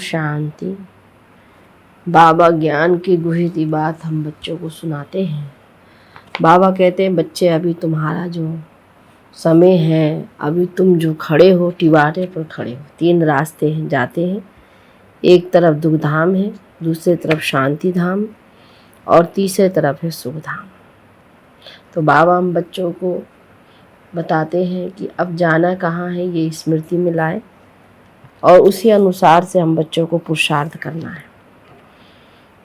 शांति। बाबा ज्ञान की गुहित बात हम बच्चों को सुनाते हैं। बाबा कहते हैं, बच्चे अभी तुम्हारा जो समय है, अभी तुम जो खड़े हो टिवारे पर खड़े हो। 3 रास्ते हैं, जाते हैं। एक तरफ दुख धाम है, दूसरे तरफ शांति धाम और तीसरे तरफ है सुख धाम। तो बाबा हम बच्चों को बताते हैं कि अब जाना कहाँ है, ये स्मृति में लाए और उसी अनुसार से हम बच्चों को पुरुषार्थ करना है।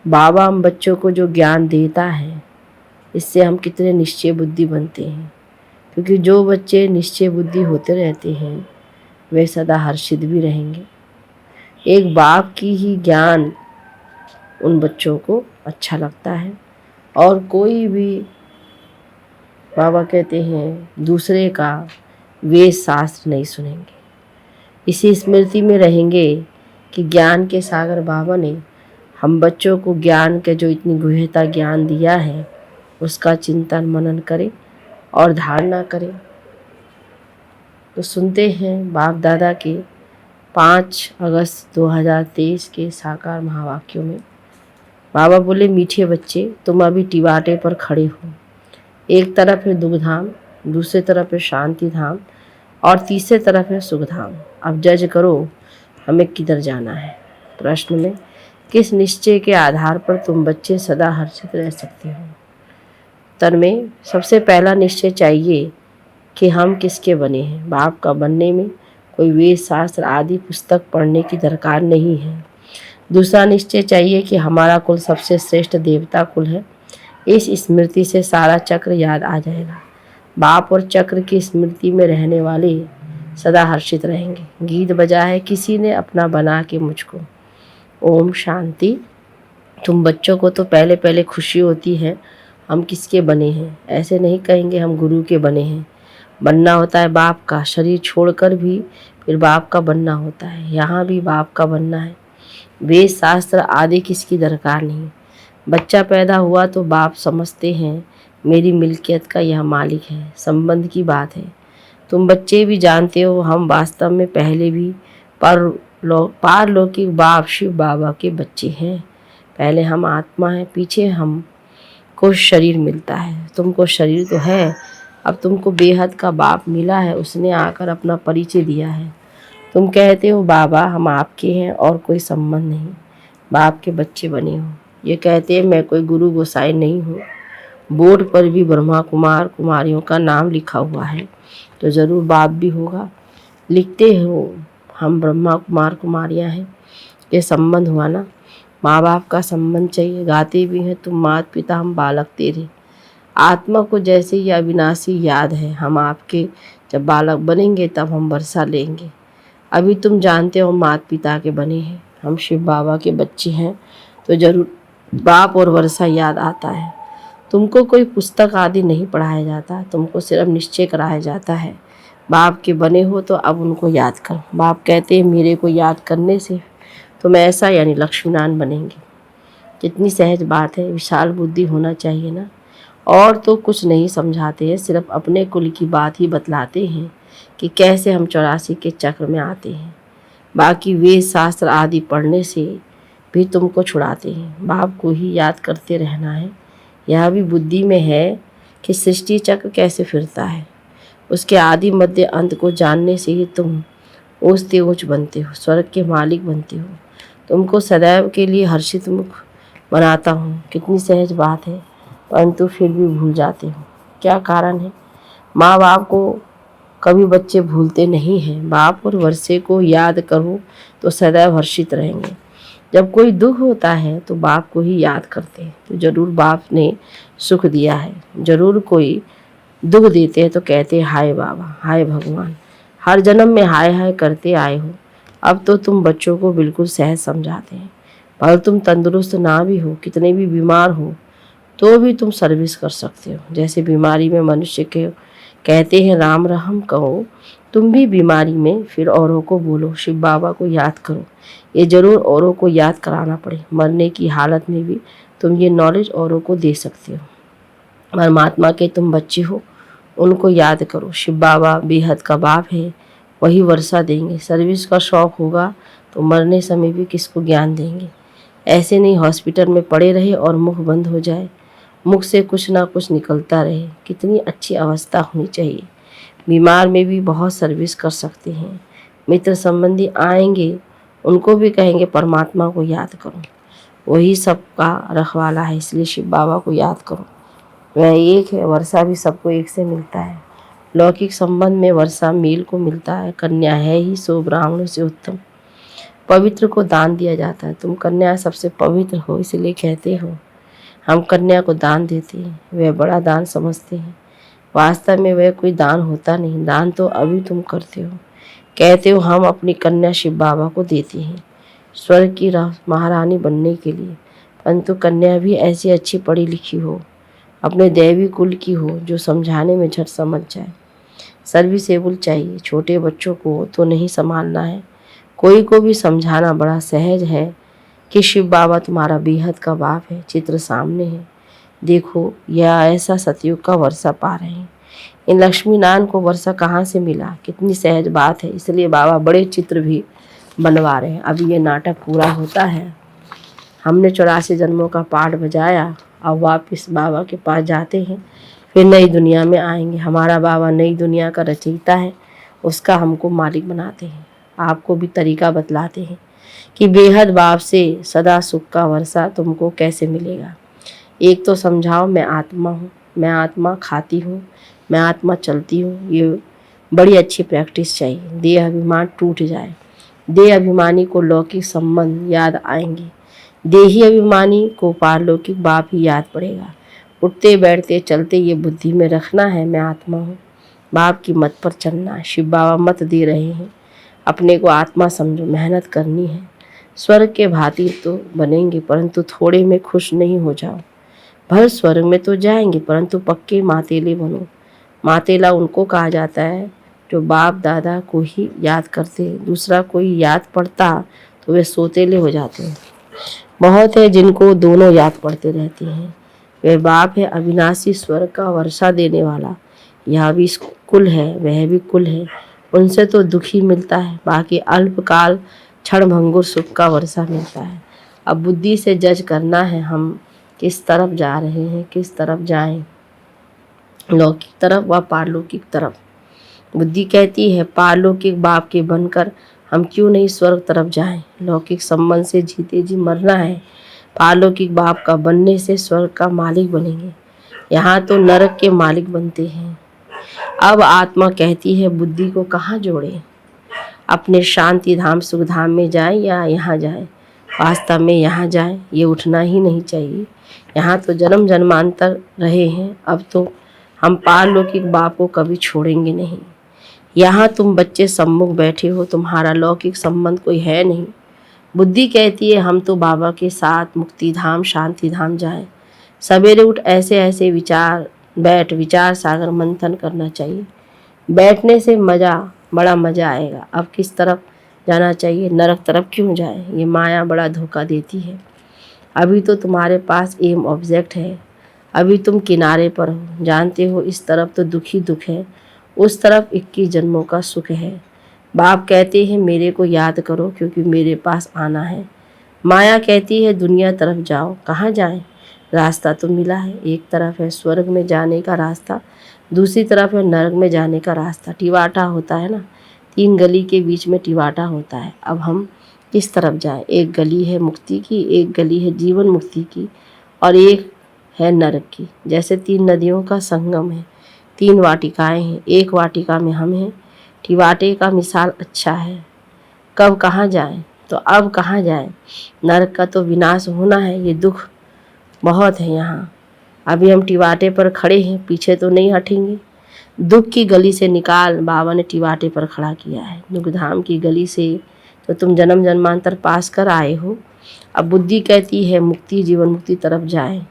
बाबा हम बच्चों को जो ज्ञान देता है, इससे हम कितने निश्चय बुद्धि बनते हैं, क्योंकि जो बच्चे निश्चय बुद्धि होते रहते हैं वे सदा हर्षित भी रहेंगे। एक बाप की ही ज्ञान उन बच्चों को अच्छा लगता है और कोई भी, बाबा कहते हैं, दूसरे का वेद शास्त्र नहीं सुनेंगे। इसी स्मृति में रहेंगे कि ज्ञान के सागर बाबा ने हम बच्चों को ज्ञान के जो इतनी गुह्यता ज्ञान दिया है उसका चिंतन मनन करें और धारणा करें। तो सुनते हैं बाप दादा के 5 अगस्त 2023 के साकार महावाक्यों में बाबा बोले, मीठे बच्चे, तुम अभी टिवाटे पर खड़े हो। एक तरफ है दुख धाम, दूसरे तरफ है शांति धाम और तीसरे तरफ है सुख धाम। अब जज करो हमें किधर जाना है। प्रश्न में किस निश्चय के आधार पर तुम बच्चे सदा हर्षित रह सकते हो? उत्तर में सबसे पहला निश्चय चाहिए कि हम किसके बने हैं। बाप का बनने में कोई वेद शास्त्र आदि पुस्तक पढ़ने की दरकार नहीं है। दूसरा निश्चय चाहिए कि हमारा कुल सबसे श्रेष्ठ देवता कुल है। इस स्मृति से सारा चक्र याद आ जाएगा। बाप और चक्र की स्मृति में रहने वाले सदा हर्षित रहेंगे। गीत बजा है किसी ने अपना बना के मुझको। ओम शांति। तुम बच्चों को तो पहले पहले खुशी होती है हम किसके बने हैं। ऐसे नहीं कहेंगे हम गुरु के बने हैं। बनना होता है बाप का, शरीर छोड़कर भी फिर बाप का बनना होता है। यहाँ भी बाप का बनना है। वेद शास्त्र आदि किसकी दरकार नहीं। बच्चा पैदा हुआ तो बाप समझते हैं मेरी मिल्कियत का यह मालिक है। संबंध की बात है। तुम बच्चे भी जानते हो हम वास्तव में पहले भी पारलौकिक बाप शिव बाबा के बच्चे हैं। पहले हम आत्मा हैं, पीछे हमको शरीर मिलता है। तुमको शरीर तो है, अब तुमको बेहद का बाप मिला है, उसने आकर अपना परिचय दिया है। तुम कहते हो बाबा हम आपके हैं और कोई संबंध नहीं, बाप के बच्चे बने हो। ये कहते हैं मैं कोई गुरु गोसाई नहीं हूँ। बोर्ड पर भी ब्रह्मा कुमार कुमारियों का नाम लिखा हुआ है तो ज़रूर बाप भी होगा। लिखते हो हम ब्रह्मा कुमार कुमारियाँ हैं, ये संबंध हुआ ना। माँ बाप का संबंध चाहिए। गाते भी हैं तुम माता पिता हम बालक तेरे। आत्मा को जैसे ये अविनाशी याद है, हम आपके जब बालक बनेंगे तब हम वर्षा लेंगे। अभी तुम जानते हो माता पिता के बने हैं, हम शिव बाबा के बच्चे हैं तो ज़रूर बाप और वर्षा याद आता है। तुमको कोई पुस्तक आदि नहीं पढ़ाया जाता, तुमको सिर्फ निश्चय कराया जाता है बाप के बने हो तो अब उनको याद करो। बाप कहते हैं मेरे को याद करने से तुम ऐसा यानी लक्ष्मीनारायण बनेंगे। कितनी सहज बात है। विशाल बुद्धि होना चाहिए ना। और तो कुछ नहीं समझाते हैं, सिर्फ अपने कुल की बात ही बतलाते हैं कि कैसे हम 84 के चक्र में आते हैं। बाकी वेद शास्त्र आदि पढ़ने से भी तुमको छुड़ाते हैं। बाप को ही याद करते रहना है। यह भी बुद्धि में है कि सृष्टि चक्र कैसे फिरता है। उसके आदि मध्य अंत को जानने से ही तुम ऊंचते ऊंच बनते हो, स्वर्ग के मालिक बनते हो। तुमको सदैव के लिए हर्षित मुख बनाता हूँ। कितनी सहज बात है, परंतु फिर भी भूल जाते हो। क्या कारण है? माँ बाप को कभी बच्चे भूलते नहीं हैं। बाप और वर्षे को याद करो तो सदैव हर्षित रहेंगे। जब कोई दुख होता है तो बाप को ही याद करते हैं तो ज़रूर बाप ने सुख दिया है। ज़रूर कोई दुख देते हैं तो कहते हैं हाय बाबा, हाय भगवान। हर जन्म में हाय हाय करते आए हो। अब तो तुम बच्चों को बिल्कुल सहज समझाते हैं। पर तुम तंदुरुस्त ना भी हो, कितने भी बीमार हो तो भी तुम सर्विस कर सकते हो। जैसे बीमारी में मनुष्य के कहते हैं राम रहम कहो, तुम भी बीमारी में फिर औरों को बोलो शिव बाबा को याद करो। ये ज़रूर औरों को याद कराना पड़े। मरने की हालत में भी तुम ये नॉलेज औरों को दे सकते हो। परमात्मा के तुम बच्चे हो, उनको याद करो। शिव बाबा बेहद का बाप है, वही वर्षा देंगे। सर्विस का शौक़ होगा तो मरने समय भी किसको ज्ञान देंगे। ऐसे नहीं हॉस्पिटल में पड़े रहे और मुख बंद हो जाए, मुख से कुछ ना कुछ निकलता रहे। कितनी अच्छी अवस्था होनी चाहिए। बीमार में भी बहुत सर्विस कर सकते हैं। मित्र संबंधी आएंगे, उनको भी कहेंगे परमात्मा को याद करो, वही सबका रखवाला है, इसलिए शिव बाबा को याद करो। वह एक है, वर्षा भी सबको एक से मिलता है। लौकिक संबंध में वर्षा मेल को मिलता है। कन्या है ही सो ब्राह्मणों से उत्तम। पवित्र को दान दिया जाता है। तुम कन्या सबसे पवित्र हो, इसलिए कहते हो हम कन्या को दान देते हैं। वह बड़ा दान समझते हैं, वास्तव में वह कोई दान होता नहीं। दान तो अभी तुम करते हो, कहते हो हम अपनी कन्या शिव बाबा को देते हैं स्वर्ग की महारानी बनने के लिए। परंतु कन्या भी ऐसी अच्छी पढ़ी लिखी हो, अपने दैवी कुल की हो, जो समझाने में झट समझ जाए। सर्विसेबल चाहिए। छोटे बच्चों को तो नहीं संभालना है, कोई को भी समझाना बड़ा सहज है कि शिव बाबा तुम्हारा बेहद का बाप है। चित्र सामने है, देखो यह ऐसा सतयुग का वर्षा पा रहे हैं। इन लक्ष्मी नारायण को वर्षा कहाँ से मिला, कितनी सहज बात है। इसलिए बाबा बड़े चित्र भी बनवा रहे हैं। अभी ये नाटक पूरा होता है। हमने 84 जन्मों का पाठ बजाया, अब वापस बाबा के पास जाते हैं, फिर नई दुनिया में आएंगे। हमारा बाबा नई दुनिया का रचयिता है, उसका हमको मालिक बनाते हैं। आपको भी तरीका बतलाते हैं कि बेहद बाप से सदा सुख का वर्षा तुमको कैसे मिलेगा। एक तो समझाओ मैं आत्मा हूँ, मैं आत्मा खाती हूँ, मैं आत्मा चलती हूँ। ये बड़ी अच्छी प्रैक्टिस चाहिए। देह अभिमान टूट जाए। देह अभिमानी को लौकिक संबंध याद आएंगे, देही अभिमानी को पारलौकिक बाप ही याद पड़ेगा। उठते बैठते चलते ये बुद्धि में रखना है मैं आत्मा हूँ, बाप की मत पर चलना। शिव बाबा मत दे रहे हैं, अपने को आत्मा समझो, मेहनत करनी है। स्वर्ग के भांति तो बनेंगे, परंतु थोड़े में खुश नहीं हो जाओ। भर स्वर्ग में तो जाएंगे, परंतु पक्के मातेले बनो। मातेला उनको कहा जाता है जो बाप दादा को ही याद करते, दूसरा कोई याद पड़ता तो वे सोतेले हो जाते हैं। बहुत है जिनको दोनों याद पड़ते रहते हैं। वह बाप है अविनाशी, स्वर्ग का वर्षा देने वाला। यह भी कुल है, वह भी कुल है, उनसे तो दुखी मिलता है, बाकी अल्पकाल क्षण भंगुर सुख का वर्षा मिलता है। अब बुद्धि से जज करना है हम किस तरफ जा रहे हैं, किस तरफ जाएं, लौकिक तरफ व पारलौकिक तरफ। बुद्धि कहती है पारलौकिक बाप के बनकर हम क्यों नहीं स्वर्ग तरफ जाएं। लौकिक संबंध से जीते जी मरना है, पारलौकिक बाप का बनने से स्वर्ग का मालिक बनेंगे। यहाँ तो नरक के मालिक बनते हैं। अब आत्मा कहती है बुद्धि को कहाँ जोड़े, अपने शांति धाम सुख धाम में जाए या यहाँ जाए। वास्तव में यहाँ जाए, ये उठना ही नहीं चाहिए। यहाँ तो जन्म जन्मांतर रहे हैं, अब तो हम पारलौकिक बाप को कभी छोड़ेंगे नहीं। यहाँ तुम बच्चे सम्मुख बैठे हो, तुम्हारा लौकिक संबंध कोई है नहीं। बुद्धि कहती है हम तो बाबा के साथ मुक्ति धाम शांति धाम जाएं। सवेरे उठ ऐसे ऐसे विचार सागर मंथन करना चाहिए। बैठने से बड़ा मज़ा आएगा। अब किस तरफ जाना चाहिए, नरक तरफ क्यों जाए। ये माया बड़ा धोखा देती है। अभी तो तुम्हारे पास एम ऑब्जेक्ट है, अभी तुम किनारे पर हो। जानते हो इस तरफ तो दुख ही दुख है, उस तरफ 21 जन्मों का सुख है। बाप कहते हैं मेरे को याद करो क्योंकि मेरे पास आना है। माया कहती है दुनिया तरफ जाओ, कहाँ जाएं। रास्ता तो मिला है, एक तरफ है स्वर्ग में जाने का रास्ता, दूसरी तरफ है नरक में जाने का रास्ता। टिवाटा होता है ना, 3 गली के बीच में टिवाटा होता है। अब हम किस तरफ जाएं। एक गली है मुक्ति की, एक गली है जीवन मुक्ति की, और एक है नरक की। जैसे 3 नदियों का संगम है, 3 वाटिकाएं हैं, एक वाटिका में हम हैं। टिवाटे का मिसाल अच्छा है। कब कहाँ जाएं, तो अब कहाँ जाएं। नरक का तो विनाश होना है, ये दुख बहुत है यहाँ। अभी हम टिवाटे पर खड़े हैं, पीछे तो नहीं हटेंगे। दुख की गली से निकाल, बाबा ने टिवाटे पर खड़ा किया है। दुख धाम की गली से तो तुम जन्म जन्मांतर पास कर आए हो। अब बुद्धि कहती है मुक्ति जीवन मुक्ति तरफ जाए।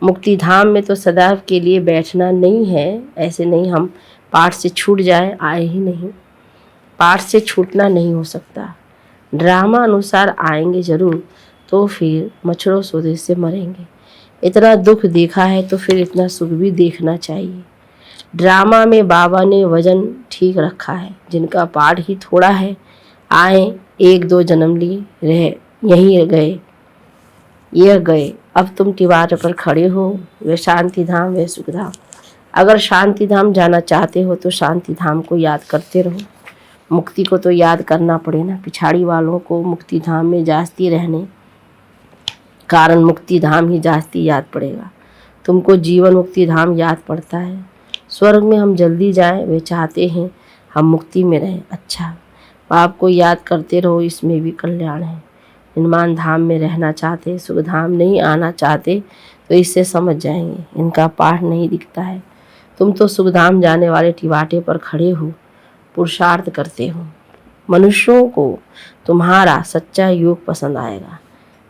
मुक्ति धाम में तो सदैव के लिए बैठना नहीं है। ऐसे नहीं हम पाठ से छूट जाए, आए ही नहीं। पाठ से छूटना नहीं हो सकता। ड्रामा अनुसार आएंगे जरूर, तो फिर मच्छरों स्वदेश से मरेंगे। इतना दुख देखा है तो फिर इतना सुख भी देखना चाहिए। ड्रामा में बाबा ने वजन ठीक रखा है। जिनका पाठ ही थोड़ा है आए एक दो जन्म लिए रह यहीं गए, यह गए, अब तुम तिवार पर खड़े हो। वे शांति धाम, वे सुख धाम। अगर शांति धाम जाना चाहते हो तो शांति धाम को याद करते रहो। मुक्ति को तो याद करना पड़े ना। पिछाड़ी वालों को मुक्ति धाम में जास्ती रहने कारण मुक्ति धाम ही जास्ती याद पड़ेगा। तुमको जीवन मुक्ति धाम याद पड़ता है। स्वर्ग में हम जल्दी जाएं, वे चाहते हैं हम मुक्ति में रहें। अच्छा, बाप को याद करते रहो, इसमें भी कल्याण है। निर्माण धाम में रहना चाहते, सुख धाम नहीं आना चाहते तो इससे समझ जाएंगे, इनका पाठ नहीं दिखता है। तुम तो सुख धाम जाने वाले टिवाटे पर खड़े हो, पुरुषार्थ करते हो। मनुष्यों को तुम्हारा सच्चा योग पसंद आएगा।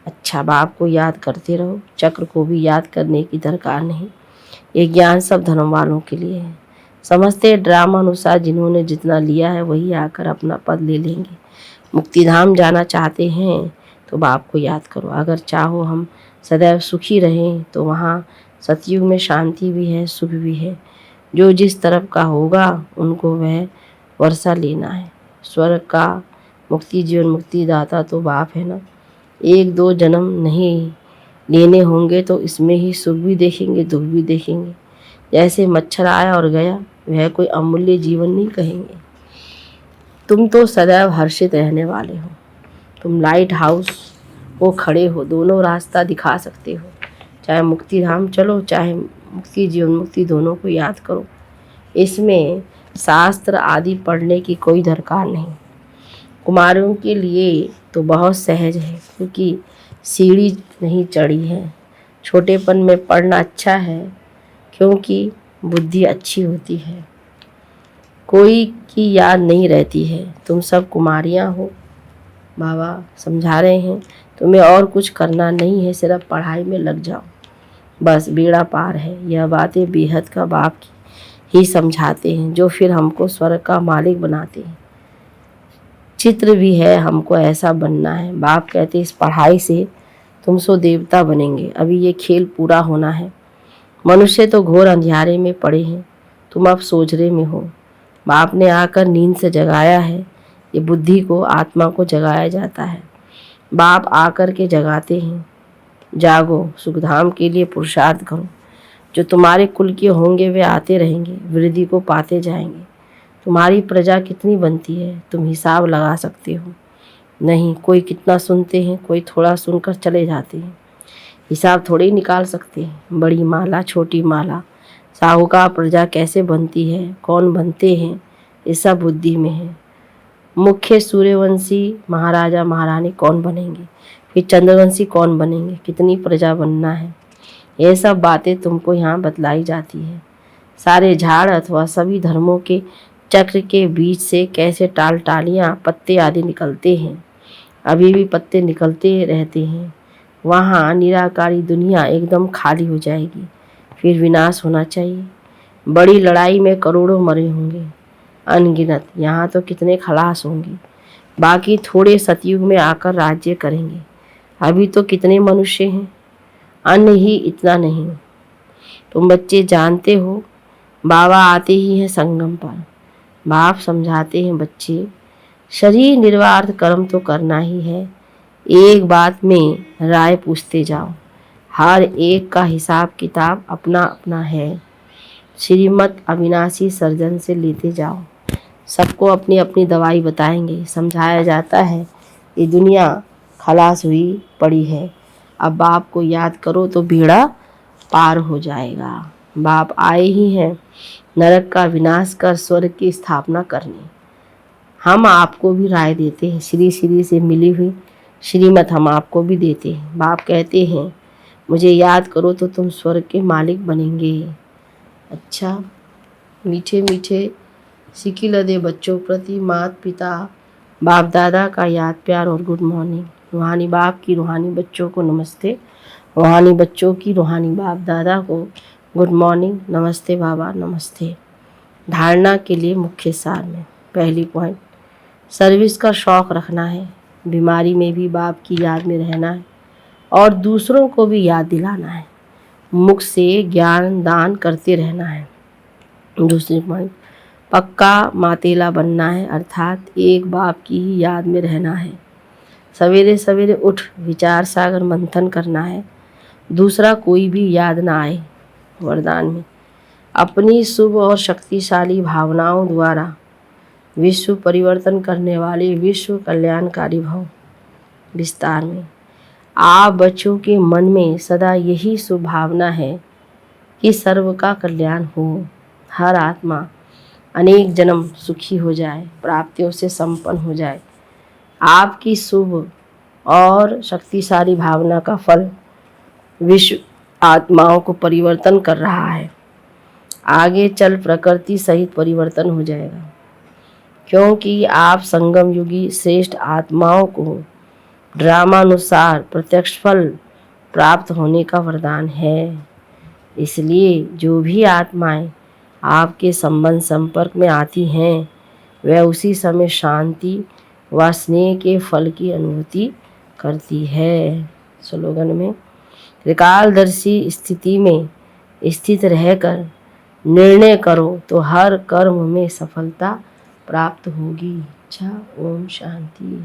अच्छा, बाप को याद करते रहो, चक्र को भी याद करने की दरकार नहीं। ये ज्ञान सब धर्म वालों के लिए है। समझते ड्रामा अनुसार जिन्होंने जितना लिया है वही आकर अपना पद ले लेंगे। मुक्तिधाम जाना चाहते हैं तो बाप को याद करो। अगर चाहो हम सदैव सुखी रहें तो वहाँ सतयुग में शांति भी है, सुख भी है। जो जिस तरफ का होगा उनको वह वर्षा लेना है। स्वर्ग का मुक्ति जीवन मुक्ति दाता तो बाप है ना। एक दो जन्म नहीं लेने होंगे तो इसमें ही सुख भी देखेंगे, दुख भी देखेंगे। जैसे मच्छर आया और गया, वह कोई अमूल्य जीवन नहीं कहेंगे। तुम तो सदैव हर्षित रहने वाले हो। तुम लाइट हाउस को खड़े हो, दोनों रास्ता दिखा सकते हो। चाहे मुक्ति धाम चलो, चाहे मुक्ति जीवन मुक्ति, दोनों को याद करो। इसमें शास्त्र आदि पढ़ने की कोई दरकार नहीं। कुमारियों के लिए तो बहुत सहज है, क्योंकि सीढ़ी नहीं चढ़ी है। छोटेपन में पढ़ना अच्छा है, क्योंकि बुद्धि अच्छी होती है, कोई की याद नहीं रहती है। तुम सब कुमारियाँ हो, बाबा समझा रहे हैं। तुम्हें और कुछ करना नहीं है, सिर्फ पढ़ाई में लग जाओ, बस बेड़ा पार है। यह बातें बेहद का बाप की ही समझाते हैं, जो फिर हमको स्वर्ग का मालिक बनाते हैं। चित्र भी है, हमको ऐसा बनना है। बाप कहते इस पढ़ाई से तुम सो देवता बनेंगे। अभी ये खेल पूरा होना है। मनुष्य तो घोर अंधियारे में पड़े हैं, तुम अब सोझरे में हो। बाप ने आकर नींद से जगाया है। ये बुद्धि को, आत्मा को जगाया जाता है। बाप आकर के जगाते हैं। जागो, सुखधाम के लिए पुरुषार्थ करो। जो तुम्हारे कुल के होंगे वे आते रहेंगे, वृद्धि को पाते जाएंगे। तुम्हारी प्रजा कितनी बनती है, तुम हिसाब लगा सकते हो? नहीं, कोई कितना सुनते हैं, कोई थोड़ा सुनकर चले जाते हैं। हिसाब थोड़े ही निकाल सकते हैं। बड़ी माला, छोटी माला, साहूकार प्रजा कैसे बनती है, कौन बनते हैं, ये सब बुद्धि में है। मुख्य सूर्यवंशी महाराजा महारानी कौन बनेंगे, फिर चंद्रवंशी कौन बनेंगे, कितनी प्रजा बनना है, ये सब बातें तुमको यहाँ बतलाई जाती है। सारे झाड़ अथवा सभी धर्मों के चक्र के बीच से कैसे टालियाँ पत्ते आदि निकलते हैं, अभी भी पत्ते निकलते रहते हैं। वहाँ निराकारी दुनिया एकदम खाली हो जाएगी, फिर विनाश होना चाहिए। बड़ी लड़ाई में करोड़ों मरे होंगे, अनगिनत। यहाँ तो कितने खलास होंगे, बाकी थोड़े सतयुग में आकर राज्य करेंगे। अभी तो कितने मनुष्य हैं, अन्न ही इतना नहीं। तुम बच्चे जानते हो, बाबा आते ही हैं संगम पर। बाप समझाते हैं, बच्चे शरीर निर्वार्थ कर्म तो करना ही है। एक बात में राय पूछते जाओ, हर एक का हिसाब किताब अपना अपना है। श्रीमत अविनाशी सर्जन से लेते जाओ, सबको अपनी अपनी दवाई बताएंगे। समझाया जाता है ये दुनिया खलास हुई पड़ी है, अब बाप को याद करो तो बेड़ा पार हो जाएगा। बाप आए ही हैं नरक का विनाश कर स्वर्ग की स्थापना करने। हम आपको भी राय देते हैं, श्री श्री से मिली हुई श्रीमत हम आपको भी देते हैं। बाप कहते हैं मुझे याद करो तो तुम स्वर्ग के मालिक बनेंगे। अच्छा, मीठे मीठे सिकिल दे बच्चों प्रति माता पिता बाप दादा का याद प्यार और गुड मॉर्निंग। रूहानी बाप की रूहानी बच्चों को नमस्ते, रूहानी बच्चों की रूहानी बाप दादा को गुड मॉर्निंग, नमस्ते बाबा, नमस्ते। धारणा के लिए मुख्य सार में पहली पॉइंट, सर्विस का शौक़ रखना है। बीमारी में भी बाप की याद में रहना है और दूसरों को भी याद दिलाना है। मुख से ज्ञान दान करते रहना है। दूसरी पॉइंट, पक्का मातेला बनना है, अर्थात एक बाप की ही याद में रहना है। सवेरे सवेरे उठ विचार सागर मंथन करना है, दूसरा कोई भी याद ना आए। वरदान में अपनी शुभ और शक्तिशाली भावनाओं द्वारा विश्व परिवर्तन करने वाले विश्व कल्याणकारी भव। विस्तार में आप बच्चों के मन में सदा यही शुभ भावना है कि सर्व का कल्याण हो, हर आत्मा अनेक जन्म सुखी हो जाए, प्राप्तियों से संपन्न हो जाए। आपकी शुभ और शक्तिशाली भावना का फल विश्व आत्माओं को परिवर्तन कर रहा है। आगे चल प्रकृति सहित परिवर्तन हो जाएगा, क्योंकि आप संगम युगी श्रेष्ठ आत्माओं को ड्रामानुसार प्रत्यक्ष फल प्राप्त होने का वरदान है। इसलिए जो भी आत्माएं आपके संबंध संपर्क में आती हैं, वह उसी समय शांति व स्नेह के फल की अनुभूति करती है। स्लोगन में त्रिकालदर्शी स्थिति में स्थित रहकर निर्णय करो तो हर कर्म में सफलता प्राप्त होगी। अच्छा, ओम शांति।